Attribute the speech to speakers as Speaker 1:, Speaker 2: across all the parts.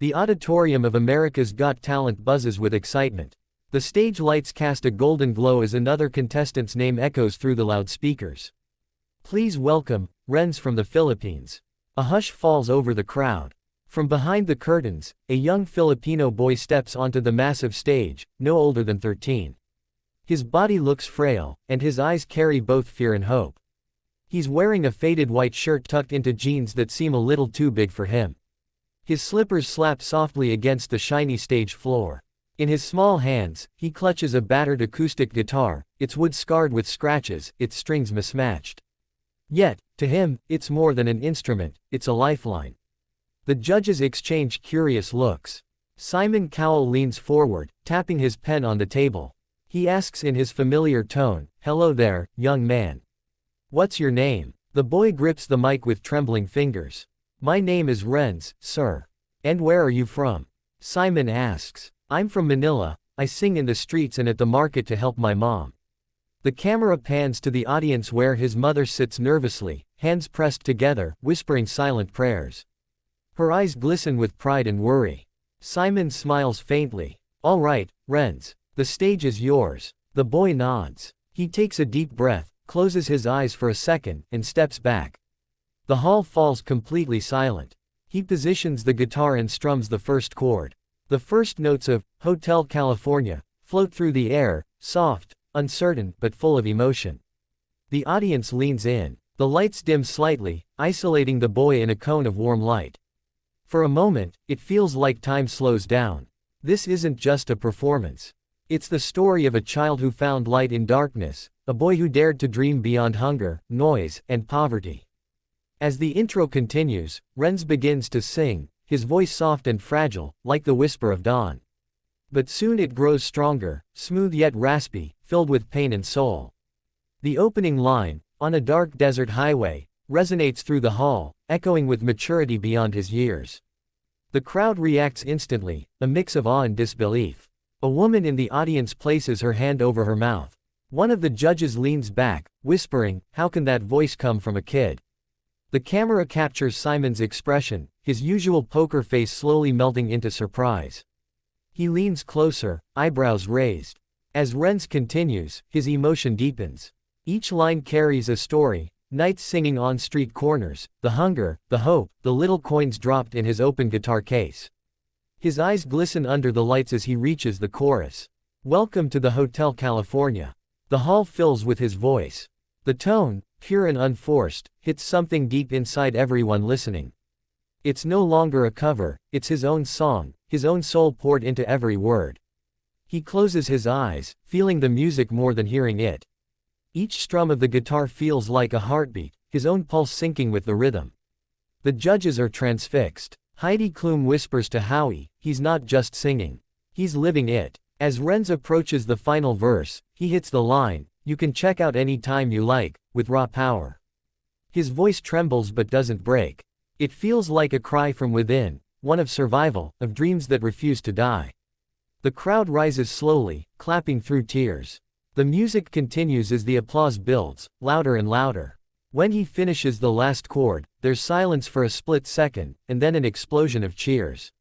Speaker 1: The auditorium of America's Got Talent buzzes with excitement. The stage lights cast a golden glow as another contestant's name echoes through the loudspeakers. Please welcome, Renz from the Philippines. A hush falls over the crowd. From behind the curtains, a young Filipino boy steps onto the massive stage, no older than 13. His body looks frail, and his eyes carry both fear and hope. He's wearing a faded white shirt tucked into jeans that seem a little too big for him. His slippers slap softly against the shiny stage floor. In his small hands, he clutches a battered acoustic guitar, its wood scarred with scratches, its strings mismatched. Yet, to him, it's more than an instrument, it's a lifeline. The judges exchange curious looks. Simon Cowell leans forward, tapping his pen on the table. He asks in his familiar tone, "Hello there, young man. What's your name?" The boy grips the mic with trembling fingers. "My name is Renz, sir." "And where are you from?" Simon asks. "I'm from Manila. I sing in the streets and at the market to help my mom." The camera pans to the audience where his mother sits nervously, hands pressed together, whispering silent prayers. Her eyes glisten with pride and worry. Simon smiles faintly. "All right, Renz. The stage is yours." The boy nods. He takes a deep breath, closes his eyes for a second, and steps back. The hall falls completely silent. He positions the guitar and strums the first chord. The first notes of Hotel California float through the air, soft, uncertain, but full of emotion. The audience leans in. The lights dim slightly, isolating the boy in a cone of warm light. For a moment, it feels like time slows down. This isn't just a performance. It's the story of a child who found light in darkness, a boy who dared to dream beyond hunger, noise, and poverty. As the intro continues, Renz begins to sing, his voice soft and fragile, like the whisper of dawn. But soon it grows stronger, smooth yet raspy, filled with pain and soul. The opening line, "On a dark desert highway," resonates through the hall, echoing with maturity beyond his years. The crowd reacts instantly, a mix of awe and disbelief. A woman in the audience places her hand over her mouth. One of the judges leans back, whispering, "How can that voice come from a kid?" The camera captures Simon's expression, his usual poker face slowly melting into surprise. He leans closer, eyebrows raised. As Renz continues, his emotion deepens. Each line carries a story: nights singing on street corners, the hunger, the hope, the little coins dropped in his open guitar case. His eyes glisten under the lights as he reaches the chorus. "Welcome to the Hotel California." The hall fills with his voice. The tone, pure and unforced, hits something deep inside everyone listening. It's no longer a cover, it's his own song, his own soul poured into every word. He closes his eyes, feeling the music more than hearing it. Each strum of the guitar feels like a heartbeat, his own pulse syncing with the rhythm. The judges are transfixed. Heidi Klum whispers to Howie, "He's not just singing. He's living it." As Renz approaches the final verse, he hits the line, "You can check out any time you like," with raw power. His voice trembles but doesn't break. It feels like a cry from within, one of survival, of dreams that refuse to die. The crowd rises slowly, clapping through tears. The music continues as the applause builds, louder and louder. When he finishes the last chord, there's silence for a split second, and then an explosion of cheers.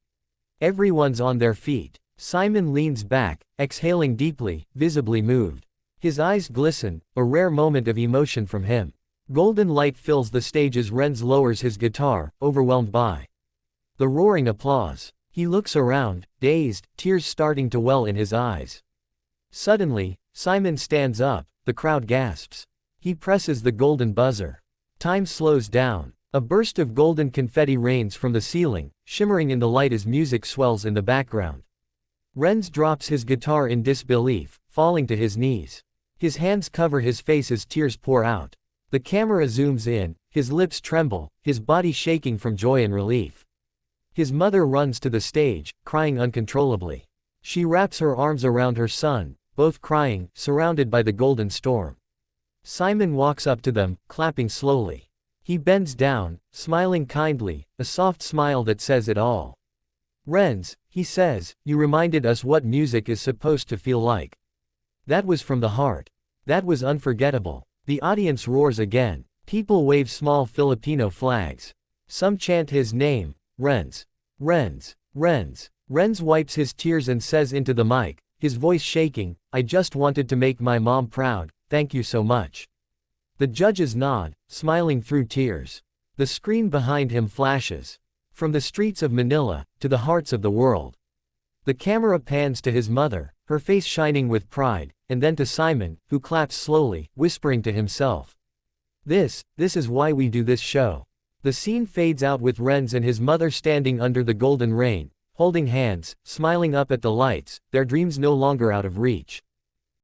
Speaker 1: Everyone's on their feet. Simon leans back, exhaling deeply, visibly moved. His eyes glisten, a rare moment of emotion from him. Golden light fills the stage as Renz lowers his guitar, overwhelmed by the roaring applause. He looks around, dazed, tears starting to well in his eyes. Suddenly, Simon stands up, the crowd gasps. He presses the golden buzzer. Time slows down. A burst of golden confetti rains from the ceiling, shimmering in the light as music swells in the background. Renz drops his guitar in disbelief, falling to his knees. His hands cover his face as tears pour out. The camera zooms in, his lips tremble, his body shaking from joy and relief. His mother runs to the stage, crying uncontrollably. She wraps her arms around her son, both crying, surrounded by the golden storm. Simon walks up to them, clapping slowly. He bends down, smiling kindly, a soft smile that says it all. "Renz," he says, "you reminded us what music is supposed to feel like. That was from the heart. That was unforgettable." The audience roars again. People wave small Filipino flags. Some chant his name, Renz. Renz. Renz wipes his tears and says into the mic, his voice shaking, "I just wanted to make my mom proud, thank you so much." The judges nod, smiling through tears. The screen behind him flashes. From the streets of Manila, to the hearts of the world. The camera pans to his mother, her face shining with pride, and then to Simon, who claps slowly, whispering to himself. This is why we do this show. The scene fades out with Renz and his mother standing under the golden rain, holding hands, smiling up at the lights, their dreams no longer out of reach.